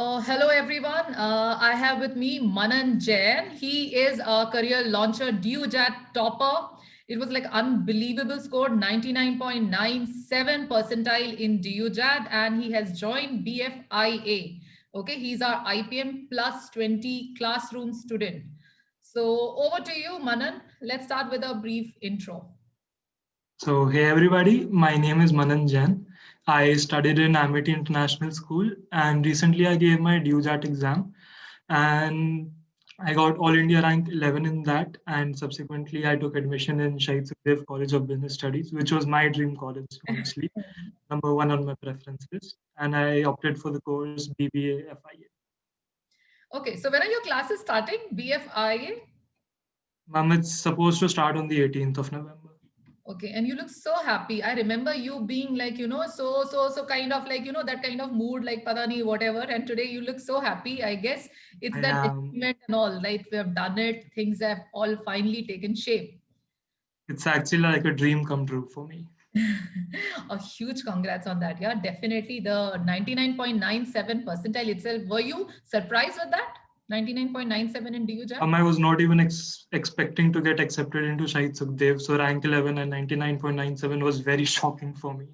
Hello, everyone. I have with me Manan Jain. He is a career launcher, DUJAT topper. It was like unbelievable score, 99.97 percentile in DUJAT, and he has joined BFIA. Okay, he's our IPM plus 20 classroom student. So over to you, Manan. Let's start with a brief intro. So, hey everybody, my name is Manan Jain. I studied in Amity International School and recently I gave my DUJAT exam and I got All India rank 11 in that. And subsequently, I took admission in Shahid Sukhdev College of Business Studies, which was my dream college, honestly, number one on my preference list. And I opted for the course BBA FIA. Okay, so when are your classes starting? BFIA? Ma'am, it's supposed to start on the 18th of November. Okay, and you look so happy. I remember you being like, so kind of like, that kind of mood, like Padani, whatever. And today you look so happy. I guess it's I that am. achievement and all, like we have done it, things have all finally taken shape. It's actually like a dream come true for me. A huge congrats on that. Yeah, definitely the 99.97 percentile itself. Were you surprised with that? 99.97 in DUJAT? I was not even expecting to get accepted into Shahid Sukhdev. So rank 11 and 99.97 was very shocking for me.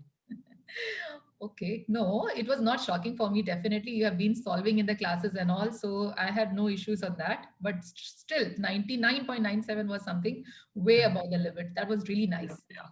Okay, no, it was not shocking for me. Definitely, you have been solving in the classes and all, so I had no issues on that. But still, 99.97 was something way above the limit. That was really Yeah, nice. yeah.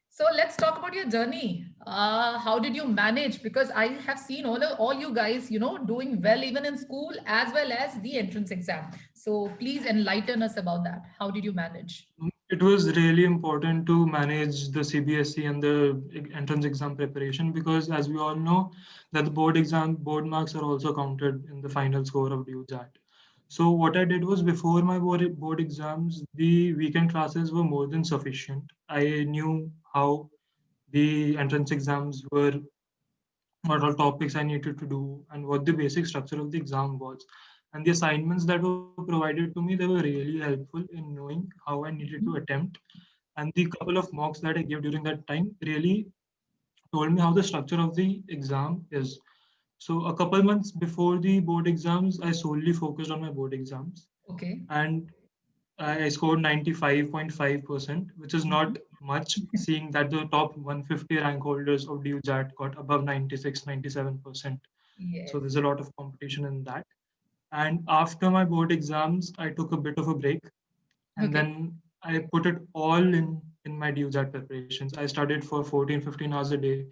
So let's talk about your journey. How did you manage? Because I have seen all you guys, doing well even in school as well as the entrance exam. So please enlighten us about that. How did you manage? It was really important to manage the CBSE and the entrance exam preparation because, as we all know, that the board marks are also counted in the final score of DUJAT. So what I did was before my board exams, the weekend classes were more than sufficient. I knew how the entrance exams were, what all topics I needed to do, and what the basic structure of the exam was. And the assignments that were provided to me, they were really helpful in knowing how I needed to attempt. And the couple of mocks that I gave during that time really told me how the structure of the exam is. So a couple months before the board exams, I solely focused on my board exams. Okay. And I scored 95.5%, which is not much, seeing that the top 150 rank holders of DUJAT got above 96, 97%. So Yes. there's a lot of competition in that. And after my board exams, I took a bit of a break and Okay. then I put it all in my DUJAT preparations. I studied for 14, 15 hours a day.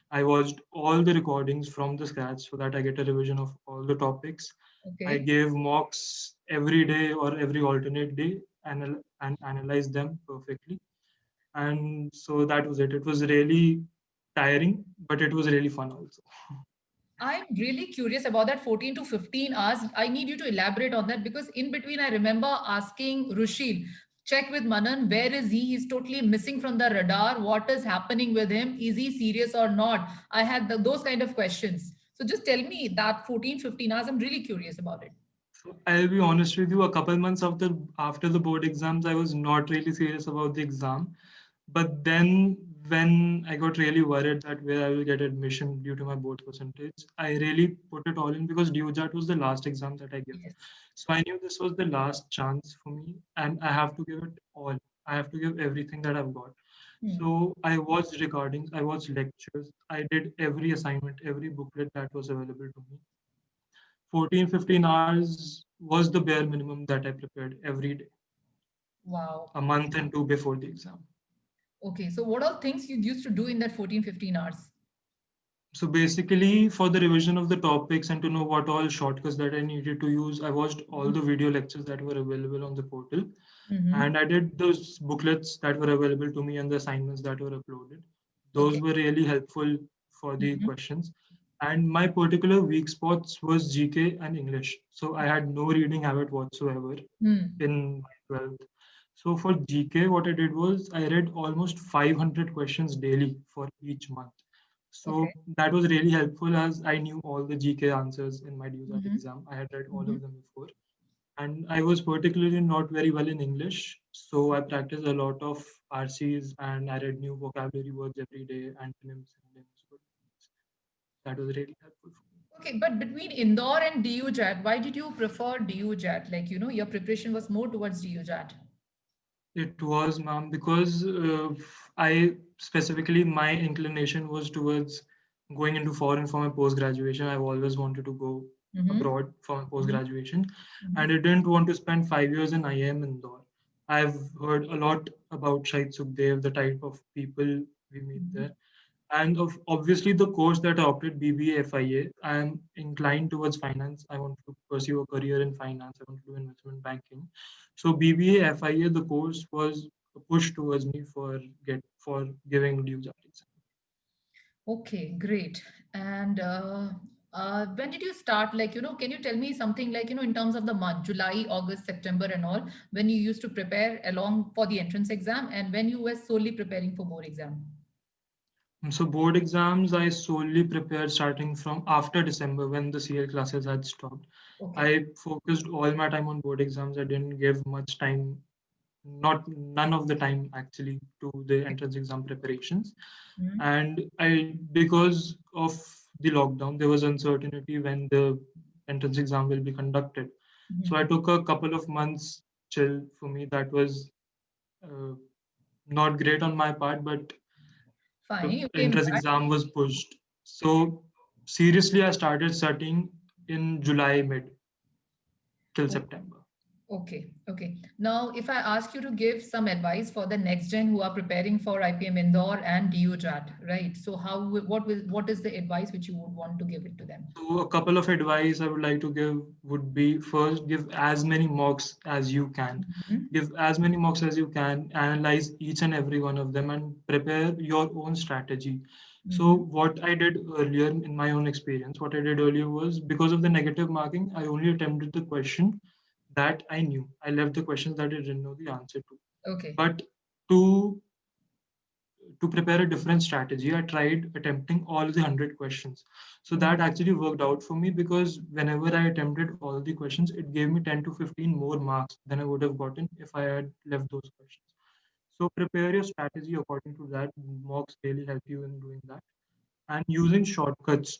I watched all the recordings from the scratch so that I get a revision of all the topics. I Okay. gave mocks every day or every alternate day and analyzed them perfectly. And so that was it. It was really tiring, but it was really fun also. I'm really curious about that 14 to 15 hours. I need you to elaborate on that because in between, I remember asking Rushil, check with Manan, where is he? He's totally missing from the radar. What is happening with him? Is he serious or not? I had those kind of questions. So just tell me that 14, 15 hours. I'm really curious about it. So I'll be honest with you, a couple months after the board exams, I was not really serious about the exam. But then when I got really worried that where I will get admission due to my board percentage, I really put it all in because DUJAT was the last exam that I gave. Yes. So I knew this was the last chance for me and I have to give it all. I have to give everything that I've got. Hmm. So I watched recordings, I watched lectures, I did every assignment, every booklet that was available to me. 14, 15 hours was the bare minimum that I prepared every day, Wow. a month and two before the exam. Okay. So what all things you used to do in that 14, 15 hours? So basically, for the revision of the topics and to know what all shortcuts that I needed to use, I watched all the video lectures that were available on the portal. Mm-hmm. And I did those booklets that were available to me and the assignments that were uploaded. Those Okay. were really helpful for the Mm-hmm. questions. And my particular weak spots was GK and English. So I had no reading habit whatsoever Hmm. in my 12th. So for GK, what I did was I read almost 500 questions daily for each month. Okay. So that was really helpful as I knew all the GK answers in my DUSAT Mm-hmm. exam. I had read all Mm-hmm. of them before. And I was particularly not very well in English. So I practiced a lot of RCs and I read new vocabulary words every day, antonyms, synonyms. That was really helpful. Okay, but between Indore and DUJAT, why did you prefer DUJAT? Like, your preparation was more towards DUJAT. It was, ma'am, because I specifically my inclination was towards going into foreign for my post graduation. I've always wanted to go Mm-hmm. abroad for my post Mm-hmm. graduation, Mm-hmm. and I didn't want to spend 5 years in IIM Indore. I've heard a lot about Shahid Sukhdev, the type of people we meet there, and obviously the course that I opted, BBA FIA. I am inclined towards finance. I want to pursue a career in finance. I want to do investment banking. So BBA FIA, the course was a push towards me for giving due diligence. Okay, great. And when did you start? Like, can you tell me something like, in terms of the month, July, August, September, and all, when you used to prepare along for the entrance exam and when you were solely preparing for board exam? So board exams, I solely prepared starting from after December when the CL classes had stopped. Okay. I focused all my time on board exams. I didn't give much time, not none of the time actually, to the entrance exam preparations. Mhm. And I, because of the lockdown, there was uncertainty when the entrance exam will be conducted. So I Mhm. took a couple of months chill. For me, that was uh, not great on my part, but Fine, the you came entrance back. exam was pushed. So seriously, I started studying in July mid till September. Okay, okay. Now, if I ask you to give some advice for the next gen who are preparing for IPM Indore and DUJAT, right? So, what is the advice which you would want to give it to them? So a couple of advice I would like to give would be, first, give as many mocks as you can. Mhm. Give as many mocks as you can, analyze each and every one of them, and prepare your own strategy. So Mhm. what I did earlier in my own experience, what I did earlier was, because of the negative marking, I only attempted the question that I knew. I left the questions that I didn't know the answer to. Okay. But to to prepare a different strategy, I tried attempting all the 100 questions. So that actually worked out for me, because whenever I attempted all the questions, it gave me 10 to 15 more marks than I would have gotten if I had left those questions. So prepare your strategy according to that. Mocks really help you in doing that. And using shortcuts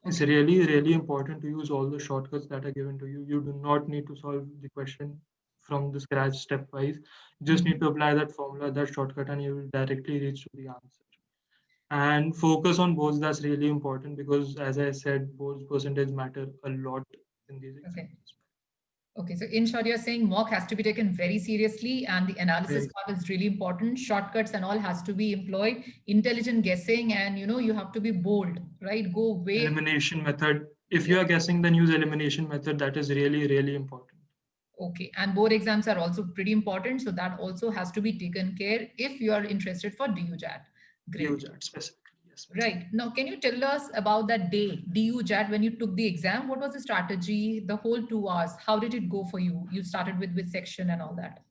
is Okay. really, really important, to use all the shortcuts that are given to you. You do not need to solve the question from the scratch stepwise. You just Mhm. need to apply that formula, that shortcut, and you will directly reach to the answer. And focus on boards, that's really important, because as I said, boards percentage matter a lot in these Okay. exams. Okay. So, in short, you're saying mock has to be taken very seriously, and the analysis Very part is really important. Shortcuts and all has to be employed. Intelligent guessing, and you have to be bold, right? Go way. elimination method. If Yeah. you are guessing, then use elimination method. That is really, really important. Okay. And board exams are also pretty important. So that also has to be taken care if you are interested for DUJAT. Great. Use that specifically. Yes. Right. Now, can you tell us about that day, DUJAT, when you took the exam? What was the strategy, the whole 2 hours? How did it go for you? You started with which section and all that?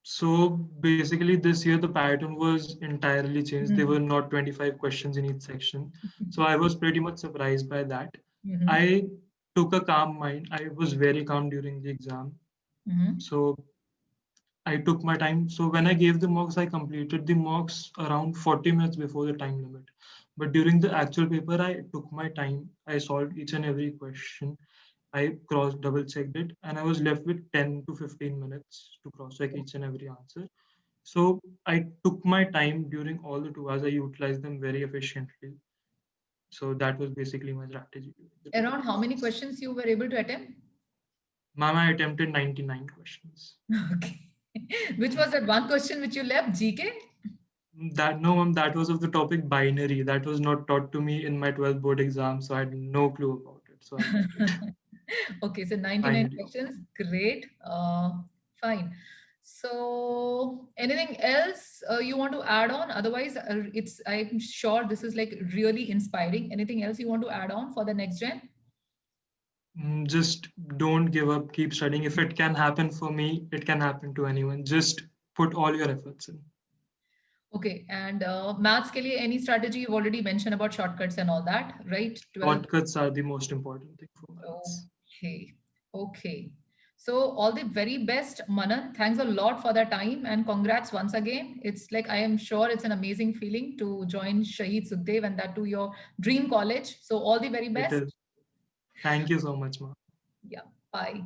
So basically, this year the pattern was entirely changed. There were Mhm. not 25 questions in each section. So I was pretty much surprised by that. Mhm. I took a calm mind. I was very calm during the exam. Mhm. So I took my time. So when I gave the mocks, I completed the mocks around 40 minutes before the time limit. But during the actual paper, I took my time. I solved each and every question. I cross double checked it, and I was left with 10 to 15 minutes to cross check each and every answer. So I took my time during all the 2 hours. I utilized them very efficiently. So that was basically my strategy during the two Around how hours. many questions you were able to attempt? Mama, I attempted 99 questions. Okay. Which was that one question which you left? GK? That no, ma'am, that was of the topic binary. That was not taught to me in my 12th board exam, so I had no clue about it. So I left it. Okay, so 99 Binary option. questions. Great. Fine. So, anything else you want to add on? Otherwise, I'm sure this is like really inspiring. Anything else you want to add on for the next gen? Just don't give up. Keep studying. If it can happen for me, it can happen to anyone. Just put all your efforts in. Okay, and maths ke liye any strategy you've already mentioned about shortcuts and all that, right? 12. Shortcuts are the most important thing for maths. Okay. Okay. So all the very best, Manan. Thanks a lot for the time and congrats once again. It's like I am sure it's an amazing feeling to join Shahid Sukhdev and that to your dream college. So all the very It best. is. Thank you so much, Ma. Yeah, bye.